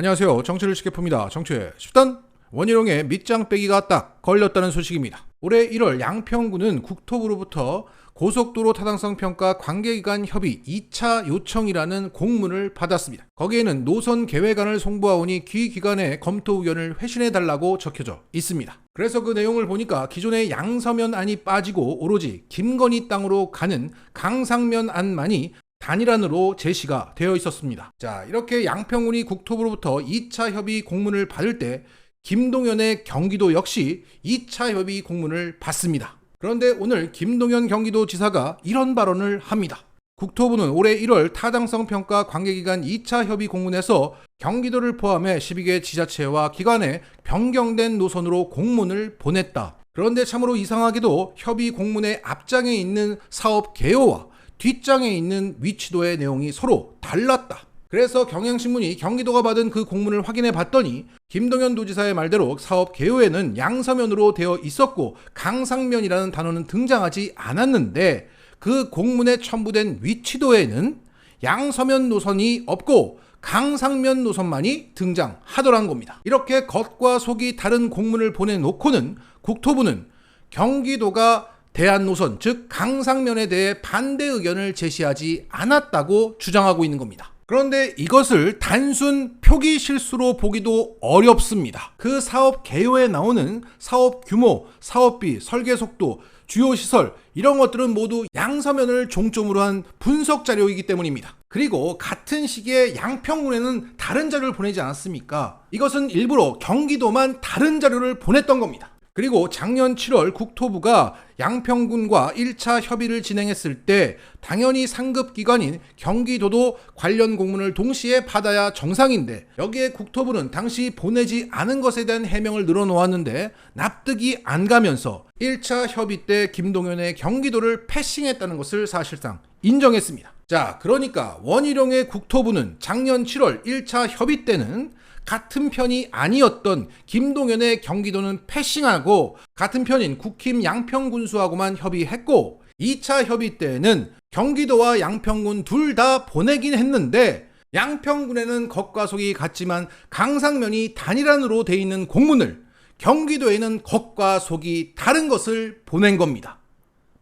안녕하세요. 정치를 쉽게 풉니다. 정치의 10단 원희룡의 밑장 빼기가 딱 걸렸다는 소식입니다. 올해 1월 양평구는 국토부로부터 고속도로 타당성 평가 관계기관 협의 2차 요청이라는 공문을 받았습니다. 거기에는 노선 계획안을 송부하오니 귀 기관의 검토 의견을 회신해달라고 적혀져 있습니다. 그래서 그 내용을 보니까 기존의 양서면 안이 빠지고 오로지 김건희 땅으로 가는 강상면 안만이 단일안으로 제시가 되어 있었습니다. 자, 이렇게 양평군이 국토부로부터 2차 협의 공문을 받을 때 김동연의 경기도 역시 2차 협의 공문을 받습니다. 그런데 오늘 김동연 경기도지사가 이런 발언을 합니다. 국토부는 올해 1월 타당성 평가 관계기관 2차 협의 공문에서 경기도를 포함해 12개 지자체와 기관에 변경된 노선으로 공문을 보냈다. 그런데 참으로 이상하게도 협의 공문의 앞장에 있는 사업 개요와 뒷장에 있는 위치도의 내용이 서로 달랐다. 그래서 경향신문이 경기도가 받은 그 공문을 확인해 봤더니 김동연 도지사의 말대로 사업 개요에는 양서면으로 되어 있었고 강상면이라는 단어는 등장하지 않았는데 그 공문에 첨부된 위치도에는 양서면 노선이 없고 강상면 노선만이 등장하더란 겁니다. 이렇게 겉과 속이 다른 공문을 보내놓고는 국토부는 경기도가 대안 노선, 즉 강상면에 대해 반대 의견을 제시하지 않았다고 주장하고 있는 겁니다. 그런데 이것을 단순 표기 실수로 보기도 어렵습니다. 그 사업 개요에 나오는 사업 규모, 사업비, 설계 속도, 주요 시설 이런 것들은 모두 양서면을 종점으로 한 분석 자료이기 때문입니다. 그리고 같은 시기에 양평군에는 다른 자료를 보내지 않았습니까? 이것은 일부러 경기도만 다른 자료를 보냈던 겁니다. 그리고 작년 7월 국토부가 양평군과 1차 협의를 진행했을 때 당연히 상급기관인 경기도도 관련 공문을 동시에 받아야 정상인데 여기에 국토부는 당시 보내지 않은 것에 대한 해명을 늘어놓았는데 납득이 안 가면서 1차 협의 때 김동연의 경기도를 패싱했다는 것을 사실상 인정했습니다. 자, 그러니까 원희룡의 국토부는 작년 7월 1차 협의 때는 같은 편이 아니었던 김동연의 경기도는 패싱하고 같은 편인 국힘 양평군수하고만 협의했고 2차 협의 때에는 경기도와 양평군 둘 다 보내긴 했는데 양평군에는 겉과 속이 같지만 강상면이 단일안으로 돼 있는 공문을 경기도에는 겉과 속이 다른 것을 보낸 겁니다.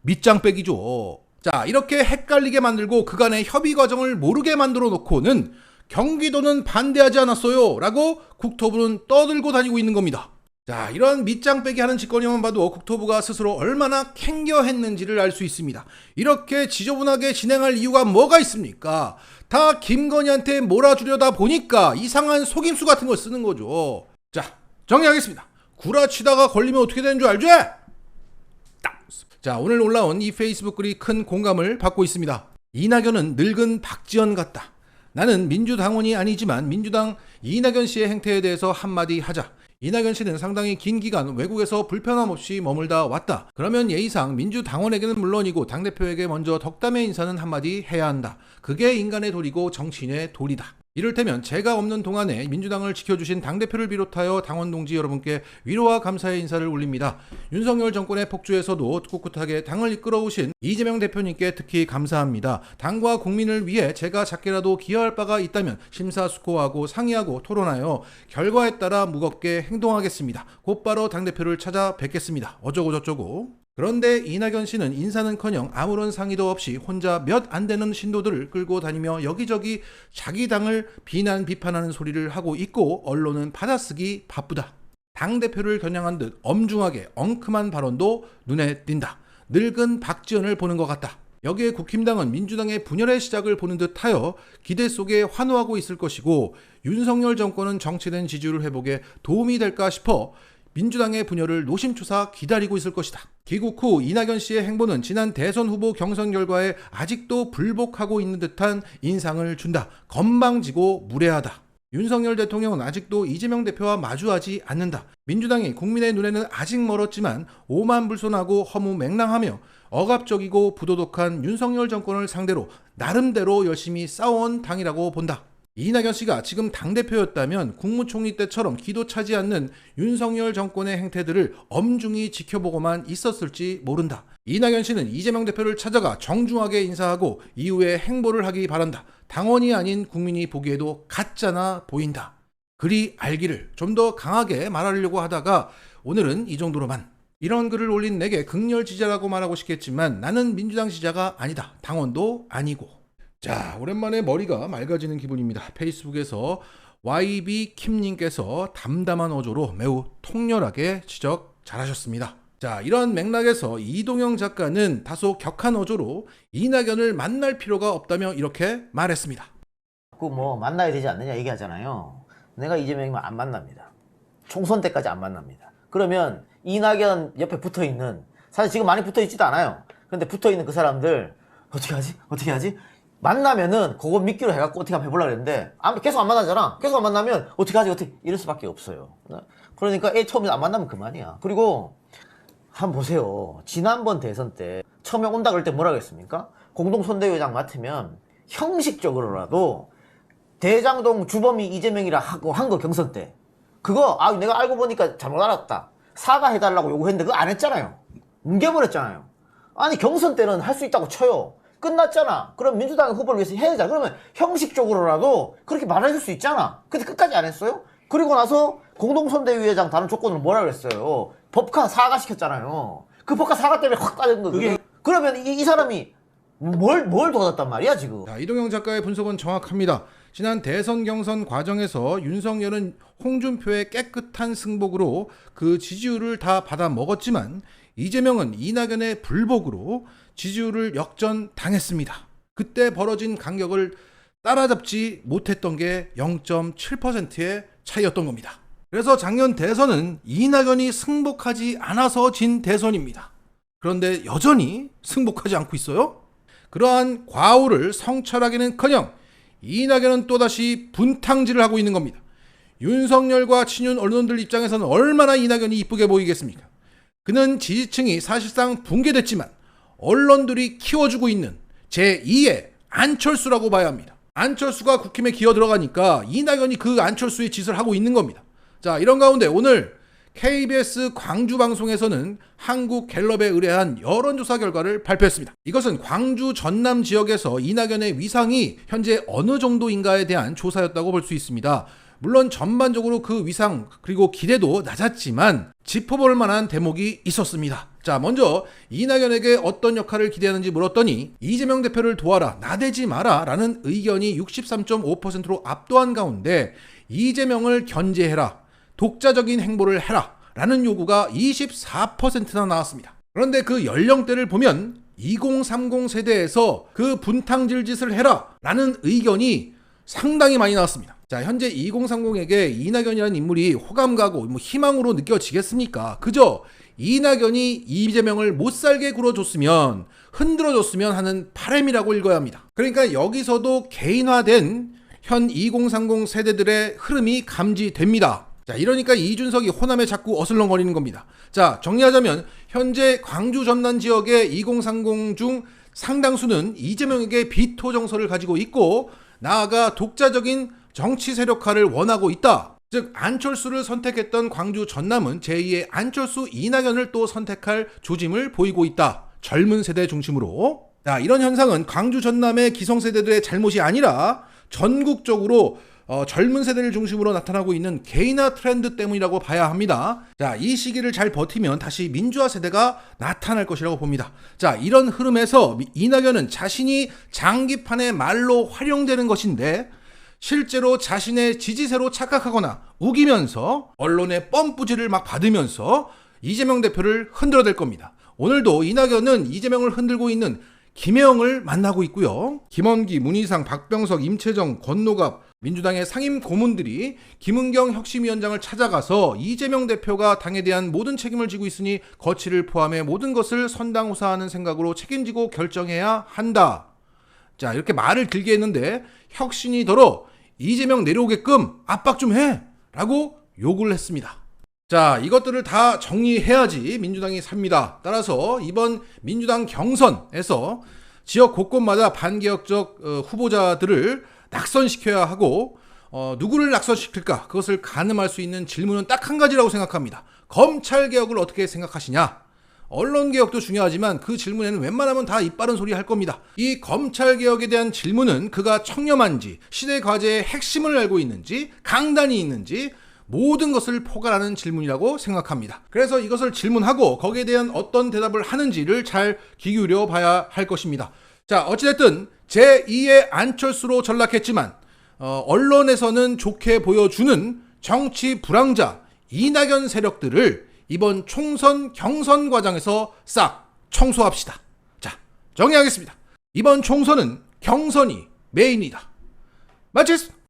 밑장 빼기죠. 자, 이렇게 헷갈리게 만들고 그간의 협의 과정을 모르게 만들어 놓고는 경기도는 반대하지 않았어요 라고 국토부는 떠들고 다니고 있는 겁니다. 자, 이런 밑장 빼기 하는 짓거리만 봐도 국토부가 스스로 얼마나 캥겨했는지를 알 수 있습니다. 이렇게 지저분하게 진행할 이유가 뭐가 있습니까? 다 김건희한테 몰아주려다 보니까 이상한 속임수 같은 걸 쓰는 거죠. 자, 정리하겠습니다. 구라치다가 걸리면 어떻게 되는 줄 알죠? 자, 오늘 올라온 이 페이스북 글이 큰 공감을 받고 있습니다. 이낙연은 늙은 박지원 같다. 나는 민주당원이 아니지만 민주당 이낙연 씨의 행태에 대해서 한마디 하자. 이낙연 씨는 상당히 긴 기간 외국에서 불편함 없이 머물다 왔다. 그러면 예의상 민주당원에게는 물론이고 당대표에게 먼저 덕담의 인사는 한마디 해야 한다. 그게 인간의 도리고 정치인의 도리다. 이를테면 제가 없는 동안에 민주당을 지켜주신 당대표를 비롯하여 당원 동지 여러분께 위로와 감사의 인사를 올립니다. 윤석열 정권의 폭주에서도 꿋꿋하게 당을 이끌어오신 이재명 대표님께 특히 감사합니다. 당과 국민을 위해 제가 작게라도 기여할 바가 있다면 심사숙고하고 상의하고 토론하여 결과에 따라 무겁게 행동하겠습니다. 곧바로 당대표를 찾아뵙겠습니다. 어쩌고 저쩌고. 그런데 이낙연 씨는 인사는커녕 아무런 상의도 없이 혼자 몇 안 되는 신도들을 끌고 다니며 여기저기 자기 당을 비난하는 소리를 하고 있고 언론은 받아쓰기 바쁘다. 당대표를 겨냥한 듯 엄중하게 엉큼한 발언도 눈에 띈다. 늙은 박지원을 보는 것 같다. 여기에 국힘당은 민주당의 분열의 시작을 보는 듯하여 기대 속에 환호하고 있을 것이고 윤석열 정권은 정치된 지지율 회복에 도움이 될까 싶어 민주당의 분열을 노심초사 기다리고 있을 것이다. 귀국 후 이낙연 씨의 행보는 지난 대선 후보 경선 결과에 아직도 불복하고 있는 듯한 인상을 준다. 건방지고 무례하다. 윤석열 대통령은 아직도 이재명 대표와 마주하지 않는다. 민주당이 국민의 눈에는 아직 멀었지만 오만불손하고 허무맹랑하며 억압적이고 부도덕한 윤석열 정권을 상대로 나름대로 열심히 싸워온 당이라고 본다. 이낙연 씨가 지금 당대표였다면 국무총리 때처럼 기도 차지 않는 윤석열 정권의 행태들을 엄중히 지켜보고만 있었을지 모른다. 이낙연 씨는 이재명 대표를 찾아가 정중하게 인사하고 이후에 행보를 하기 바란다. 당원이 아닌 국민이 보기에도 가짜나 보인다. 그리 알기를 좀 더 강하게 말하려고 하다가 오늘은 이 정도로만. 이런 글을 올린 내게 극렬 지지자라고 말하고 싶겠지만 나는 민주당 지지자가 아니다. 당원도 아니고. 자, 오랜만에 머리가 맑아지는 기분입니다. 페이스북에서 YB킴님께서 담담한 어조로 매우 통렬하게 지적 잘하셨습니다. 자, 이런 맥락에서 이동영 작가는 다소 격한 어조로 이낙연을 만날 필요가 없다며 이렇게 말했습니다. 만나야 되지 않느냐 얘기하잖아요. 내가 이재명이면 안 만납니다. 총선 때까지 안 만납니다. 그러면 이낙연 옆에 붙어있는, 사실 지금 많이 붙어있지도 않아요. 근데 붙어있는 그 사람들 어떻게 하지? 만나면은 그거 미끼로 해갖고 어떻게 한번 해보려고 했는데 계속 안 만나잖아. 계속 안 만나면 어떻게 하지? 이럴 수밖에 없어요. 그러니까 처음에 안 만나면 그만이야. 그리고 한번 보세요. 지난번 대선 때 처음에 온다 그럴 때 뭐라고 했습니까? 공동선대위원장 맡으면 형식적으로라도 대장동 주범이 이재명이라 하고 한 거 경선 때 그거 내가 알고 보니까 잘못 알았다 사과해달라고 요구했는데 그거 안 했잖아요. 뭉개버렸잖아요. 아니 경선 때는 할 수 있다고 쳐요. 끝났잖아. 그럼 민주당 후보를 위해서 해야죠. 그러면 형식적으로라도 그렇게 말해줄 수 있잖아. 근데 끝까지 안 했어요. 그리고 나서 공동선대위원장 다른 조건을 뭐라 그랬어요? 법카 사과시켰잖아요. 그 법카 사과 때문에 확 빠진 거. 그러면 이 사람이 뭘 도왔단 말이야 지금. 자, 이동영 작가의 분석은 정확합니다. 지난 대선 경선 과정에서 윤석열은 홍준표의 깨끗한 승복으로 그 지지율을 다 받아 먹었지만 이재명은 이낙연의 불복으로 지지율을 역전당했습니다. 그때 벌어진 간격을 따라잡지 못했던 게 0.7%의 차이였던 겁니다. 그래서 작년 대선은 이낙연이 승복하지 않아서 진 대선입니다. 그런데 여전히 승복하지 않고 있어요. 그러한 과오를 성찰하기는커녕 이낙연은 또다시 분탕질을 하고 있는 겁니다. 윤석열과 친윤 언론들 입장에서는 얼마나 이낙연이 이쁘게 보이겠습니까? 그는 지지층이 사실상 붕괴됐지만 언론들이 키워주고 있는 제2의 안철수라고 봐야 합니다. 안철수가 국힘에 기어 들어가니까 이낙연이 그 안철수의 짓을 하고 있는 겁니다. 자, 이런 가운데 오늘 KBS 광주 방송에서는 한국갤럽에 의뢰한 여론조사 결과를 발표했습니다. 이것은 광주 전남 지역에서 이낙연의 위상이 현재 어느 정도인가에 대한 조사였다고 볼 수 있습니다. 물론 전반적으로 그 위상 그리고 기대도 낮았지만 짚어볼 만한 대목이 있었습니다. 자, 먼저 이낙연에게 어떤 역할을 기대하는지 물었더니 이재명 대표를 도와라, 나대지 마라 라는 의견이 63.5%로 압도한 가운데 이재명을 견제해라, 독자적인 행보를 해라 라는 요구가 24%나 나왔습니다. 그런데 그 연령대를 보면 2030 세대에서 그 분탕질 짓을 해라 라는 의견이 상당히 많이 나왔습니다. 자, 현재 2030에게 이낙연이라는 인물이 호감 가고 희망으로 느껴지겠습니까? 그저 이낙연이 이재명을 못살게 굴어줬으면, 흔들어줬으면 하는 바람이라고 읽어야 합니다. 그러니까 여기서도 개인화된 현 2030 세대들의 흐름이 감지됩니다. 자, 이러니까 이준석이 호남에 자꾸 어슬렁거리는 겁니다. 자, 정리하자면 현재 광주 전남 지역의 2030 중 상당수는 이재명에게 비토 정서를 가지고 있고 나아가 독자적인 정치 세력화를 원하고 있다. 즉 안철수를 선택했던 광주 전남은 제2의 안철수 이낙연을 또 선택할 조짐을 보이고 있다. 젊은 세대 중심으로. 자, 이런 현상은 광주 전남의 기성세대들의 잘못이 아니라 전국적으로 젊은 세대를 중심으로 나타나고 있는 개인화 트렌드 때문이라고 봐야 합니다. 자, 이 시기를 잘 버티면 다시 민주화 세대가 나타날 것이라고 봅니다. 자, 이런 흐름에서 이낙연은 자신이 장기판의 말로 활용되는 것인데 실제로 자신의 지지세로 착각하거나 우기면서 언론의 뻔뿌지를 막 받으면서 이재명 대표를 흔들어댈 겁니다. 오늘도 이낙연은 이재명을 흔들고 있는 김혜영을 만나고 있고요. 김원기, 문희상, 박병석, 임채정, 권노갑 민주당의 상임 고문들이 김은경 혁신위원장을 찾아가서 이재명 대표가 당에 대한 모든 책임을 지고 있으니 거취를 포함해 모든 것을 선당후사하는 생각으로 책임지고 결정해야 한다. 자, 이렇게 말을 길게 했는데 혁신이더러 이재명 내려오게끔 압박 좀 해! 라고 요구를 했습니다. 자, 이것들을 다 정리해야지 민주당이 삽니다. 따라서 이번 민주당 경선에서 지역 곳곳마다 반개혁적 후보자들을 낙선시켜야 하고 누구를 낙선시킬까? 그것을 가늠할 수 있는 질문은 딱 한 가지라고 생각합니다. 검찰개혁을 어떻게 생각하시냐? 언론개혁도 중요하지만 그 질문에는 웬만하면 다 이빠른 소리 할 겁니다. 이 검찰개혁에 대한 질문은 그가 청렴한지, 시대 과제의 핵심을 알고 있는지, 강단이 있는지 모든 것을 포괄하는 질문이라고 생각합니다. 그래서 이것을 질문하고 거기에 대한 어떤 대답을 하는지를 잘 귀 기울여 봐야 할 것입니다. 자, 어찌됐든 제2의 안철수로 전락했지만 언론에서는 좋게 보여주는 정치 불황자 이낙연 세력들을 이번 총선 경선 과정에서 싹 청소합시다. 자, 정리하겠습니다. 이번 총선은 경선이 메인이다. 마치겠습니다.